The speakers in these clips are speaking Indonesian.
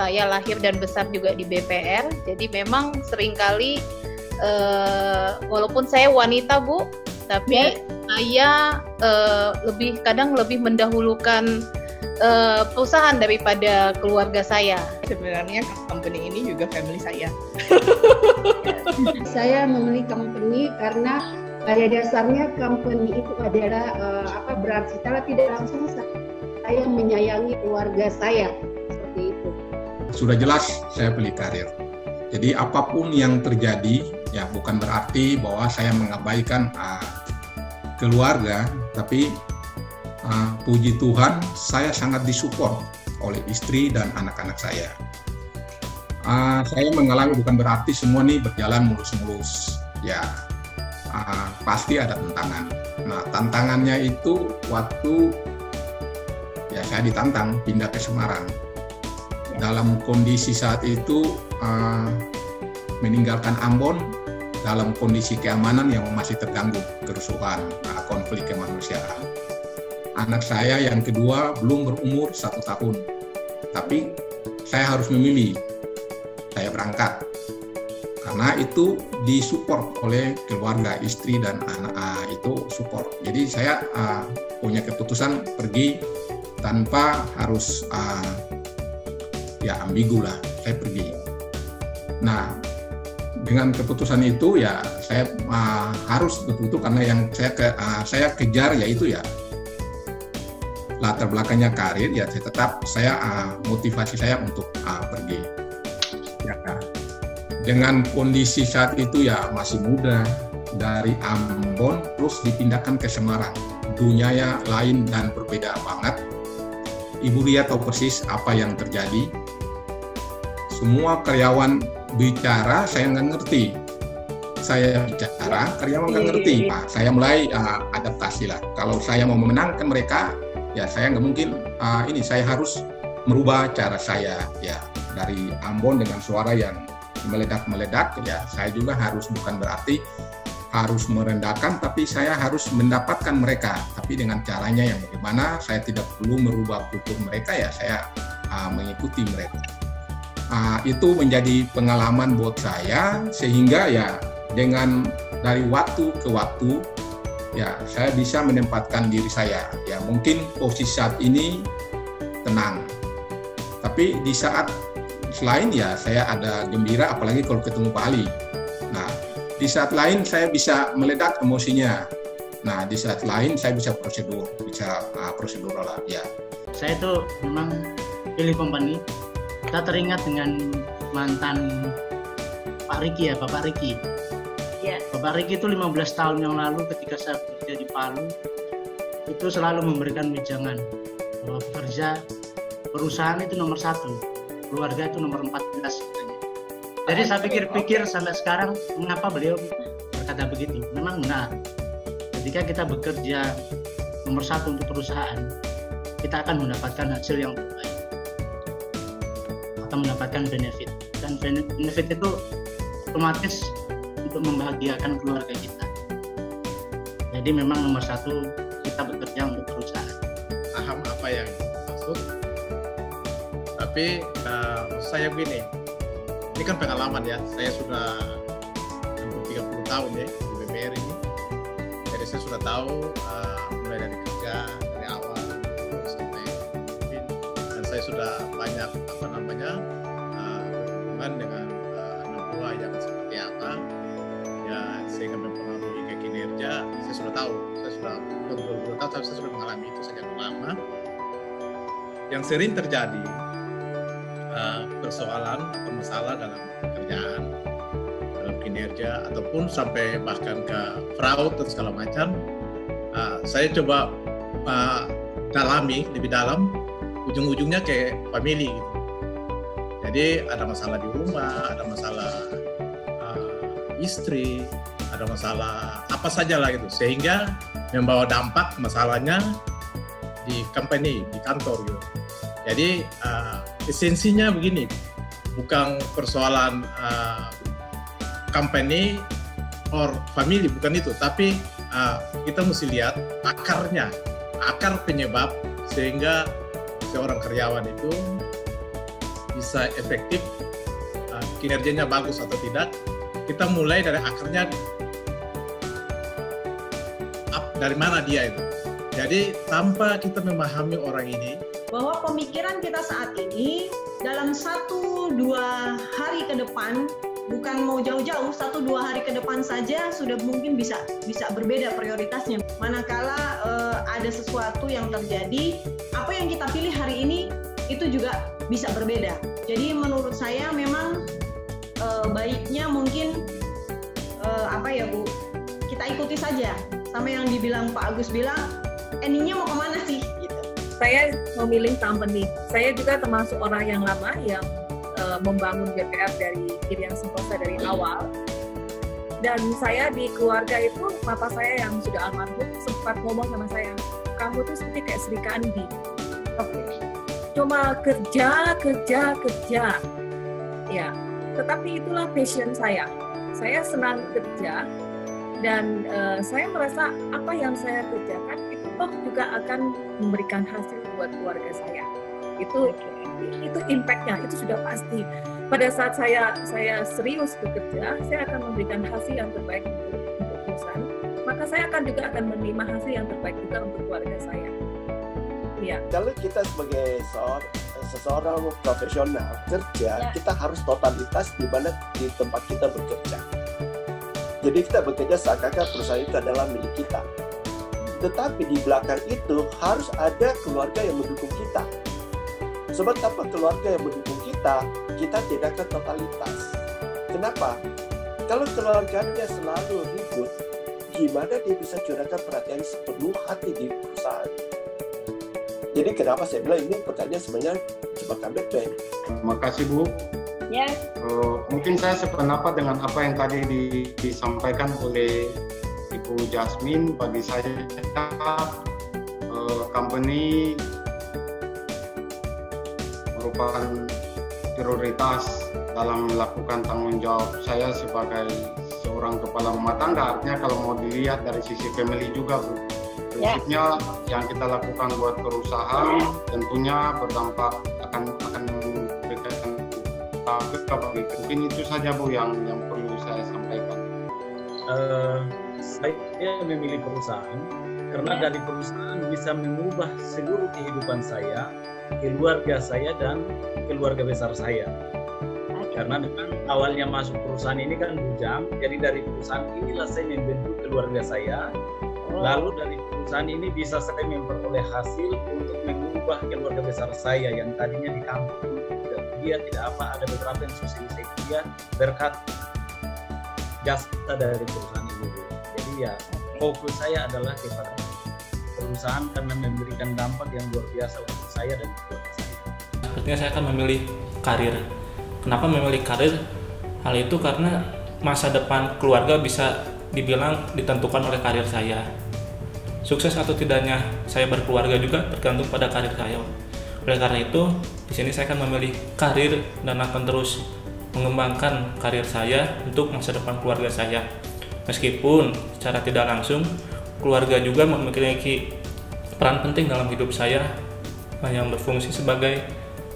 saya lahir dan besar juga di BPR, jadi memang seringkali walaupun saya wanita Bu, tapi saya kadang lebih mendahulukan perusahaan daripada keluarga saya. Sebenarnya company ini juga family saya. Saya memilih company karena pada dasarnya company itu adalah berarti secara tidak langsung saya menyayangi keluarga saya, seperti itu. Sudah jelas saya pilih karir. Jadi apapun yang terjadi, ya bukan berarti bahwa saya mengabaikan keluarga, tapi puji Tuhan saya sangat disupport oleh istri dan anak-anak saya. Saya mengalami bukan berarti semua nih berjalan mulus-mulus, ya pasti ada tantangan. Nah tantangannya itu waktu ya saya ditantang pindah ke Semarang. Dalam kondisi saat itu meninggalkan Ambon dalam kondisi keamanan yang masih terganggu, kerusuhan, konflik kemanusiaan. Anak saya yang kedua belum berumur 1 tahun, tapi saya harus memilih. Saya berangkat karena itu disupport oleh keluarga, istri dan anak itu support. Jadi saya punya keputusan pergi tanpa harus ya ambigu lah, saya pergi. Nah dengan keputusan itu ya saya harus betul-betul, karena yang saya kejar yaitu ya latar belakangnya karir, ya saya motivasi saya untuk pergi. Ya, dengan kondisi saat itu ya masih muda, dari Ambon terus dipindahkan ke Semarang, dunianya lain dan berbeda banget. Ibu Ria tahu persis apa yang terjadi. Semua karyawan bicara saya nggak ngerti, saya bicara karyawan nggak ngerti. Nah, saya mulai adaptasi lah. Kalau saya mau memenangkan mereka, ya saya nggak mungkin saya harus merubah cara saya, ya dari Ambon dengan suara yang meledak-meledak, ya saya juga harus, bukan berarti harus merendahkan, tapi saya harus mendapatkan mereka, tapi dengan caranya yang bagaimana. Saya tidak perlu merubah kultur mereka, ya saya mengikuti mereka. Itu menjadi pengalaman buat saya, sehingga ya dengan dari waktu ke waktu ya saya bisa menempatkan diri saya. Ya mungkin posisi saat ini tenang, tapi di saat selain ya saya ada gembira, apalagi kalau ketemu Pak Ali. Nah di saat lain saya bisa meledak emosinya. Nah di saat lain saya bisa prosedural ya. Saya itu memang pilih company. Kita teringat dengan mantan Pak Riki, ya, Bapak Riki. Ya. Bapak Riki itu 15 tahun yang lalu ketika saya bekerja di Palu, itu selalu memberikan wejangan bahwa bekerja perusahaan itu nomor 1, keluarga itu nomor 14. Jadi saya pikir-pikir sampai sekarang mengapa beliau berkata begitu. Memang benar. Ketika kita bekerja nomor 1 untuk perusahaan, kita akan mendapatkan hasil yang terbaik, atau mendapatkan benefit, dan benefit itu otomatis untuk membahagiakan keluarga kita. Jadi memang nomor 1 kita bekerja untuk perusahaan. Paham apa yang dimaksud, tapi saya begini, ini kan pengalaman ya, saya sudah 30 tahun ya di BPR ini, jadi saya sudah tahu mulai dari kerja dari awal sampai mungkin, dan saya sudah banyak berhubungan dengan anak buah yang seperti apa ya, sehingga mempengaruhi ke kinerja. Saya sudah tahu, saya sudah berpuluh-puluh tahun saya sudah mengalami itu sejak lama. Yang sering terjadi persoalan atau masalah dalam pekerjaan, dalam kinerja, ataupun sampai bahkan ke fraud dan segala macam, saya coba dalami lebih dalam, ujung-ujungnya ke family gitu. Jadi ada masalah di rumah, ada masalah istri, ada masalah apa saja lah gitu, sehingga membawa dampak masalahnya di company, di kantor gitu. Jadi esensinya begini, bukan persoalan company or family, bukan itu, tapi kita mesti lihat akarnya, akar penyebab sehingga seorang karyawan itu bisa efektif, kinerjanya bagus atau tidak, kita mulai dari akarnya, dari mana dia itu. Jadi tanpa kita memahami orang ini, bahwa pemikiran kita saat ini dalam 1-2 hari ke depan, bukan mau jauh-jauh, 1-2 hari ke depan saja sudah mungkin bisa berbeda prioritasnya. Manakala ada sesuatu yang terjadi, apa yang kita pilih hari ini itu juga bisa berbeda. Jadi menurut saya memang baiknya mungkin apa ya Bu, kita ikuti saja sama yang dibilang Pak Agus bilang, endingnya mau kemana sih gitu. Saya memilih company. Saya juga termasuk orang yang lama yang membangun BPR dari Kiriang Sentosa dari awal. Dan saya di keluarga itu, papa saya yang sudah almarhum sempat ngomong sama saya, kamu tuh seperti kayak Sri Kandi. Cuma kerja. Ya, tetapi itulah passion saya. Saya senang kerja dan saya merasa apa yang saya kerjakan itu toh juga akan memberikan hasil buat keluarga saya. Itu impact-nya, itu sudah pasti. Pada saat saya serius bekerja, saya akan memberikan hasil yang terbaik untuk perusahaan. Maka saya akan menerima hasil yang terbaik juga untuk keluarga saya. Ya. Kalau kita sebagai seseorang profesional kerja, kita harus totalitas di mana di tempat kita bekerja. Jadi kita bekerja seakan-akan perusahaan itu adalah milik kita. Tetapi di belakang itu harus ada keluarga yang mendukung kita. Sebab tanpa keluarga yang mendukung kita tidak akan totalitas. Kenapa? Kalau keluarganya selalu ribut, gimana dia bisa curahkan perhatian sepenuh hati di perusahaan? Jadi kenapa saya bilang ini pertanyaan sebenarnya coba commitment. Terima kasih Bu. Ya. Mungkin saya sependapat dengan apa yang tadi disampaikan oleh Ibu Jasmine. Bagi saya, company merupakan prioritas dalam melakukan tanggung jawab saya sebagai seorang kepala rumah tangga. Artinya kalau mau dilihat dari sisi family juga Bu. Prinsipnya yang kita lakukan buat perusahaan tentunya berdampak akan memberikan dampak bagi. Mungkin itu saja Bu yang perlu saya sampaikan. Saya memilih perusahaan karena dari perusahaan bisa mengubah seluruh kehidupan saya, keluarga saya dan keluarga besar saya. Karena dengan awalnya masuk perusahaan ini kan bujang, jadi dari perusahaan inilah saya membentuk keluarga saya. Lalu dari perusahaan ini bisa saya memperoleh hasil untuk mengubah keluarga besar saya yang tadinya di kampung dia tidak apa, ada beberapa yang selesai kuliah berkat jasa dari perusahaan ini. Jadi ya fokus saya adalah kepada perusahaan karena memberikan dampak yang luar biasa untuk saya dan keluarga saya. Artinya saya akan memilih karir. Kenapa memilih karir? Hal itu karena masa depan keluarga bisa dibilang ditentukan oleh karir saya. Sukses atau tidaknya saya berkeluarga juga tergantung pada karir saya. Oleh karena itu, di sini saya akan memilih karir dan akan terus mengembangkan karir saya untuk masa depan keluarga saya. Meskipun secara tidak langsung, keluarga juga memiliki peran penting dalam hidup saya yang berfungsi sebagai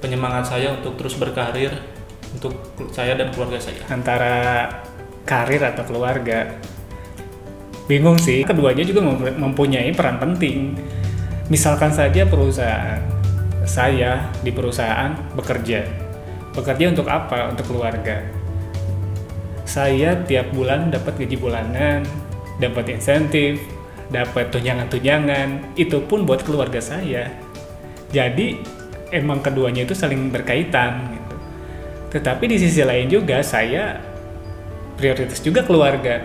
penyemangat saya untuk terus berkarir untuk saya dan keluarga saya. Antara karir atau keluarga, bingung sih. Keduanya juga mempunyai peran penting. Misalkan saja perusahaan, saya di perusahaan bekerja untuk apa? Untuk keluarga. Saya tiap bulan dapat gaji bulanan, dapat insentif, dapat tunjangan-tunjangan, itu pun buat keluarga saya. Jadi emang keduanya itu saling berkaitan gitu. Tetapi di sisi lain juga saya prioritas juga keluarga.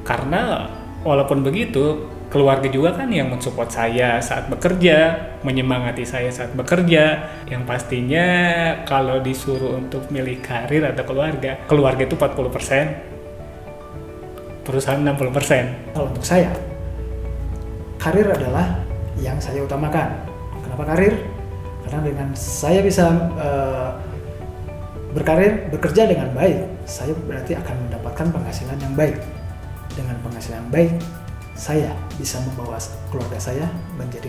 Karena walaupun begitu, keluarga juga kan yang mensupport saya saat bekerja, menyemangati saya saat bekerja. Yang pastinya kalau disuruh untuk milih karir atau keluarga itu 40%, perusahaan 60%. Kalau untuk saya, karir adalah yang saya utamakan. Kenapa karir? Karena dengan saya bisa bekerja dengan baik, saya berarti akan mendapatkan penghasilan yang baik. Dengan penghasilan yang baik, saya bisa membawa keluarga saya menjadi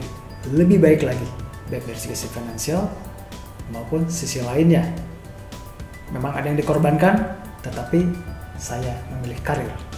lebih baik lagi, baik dari sisi finansial maupun sisi lainnya. Memang ada yang dikorbankan, tetapi saya memilih karir.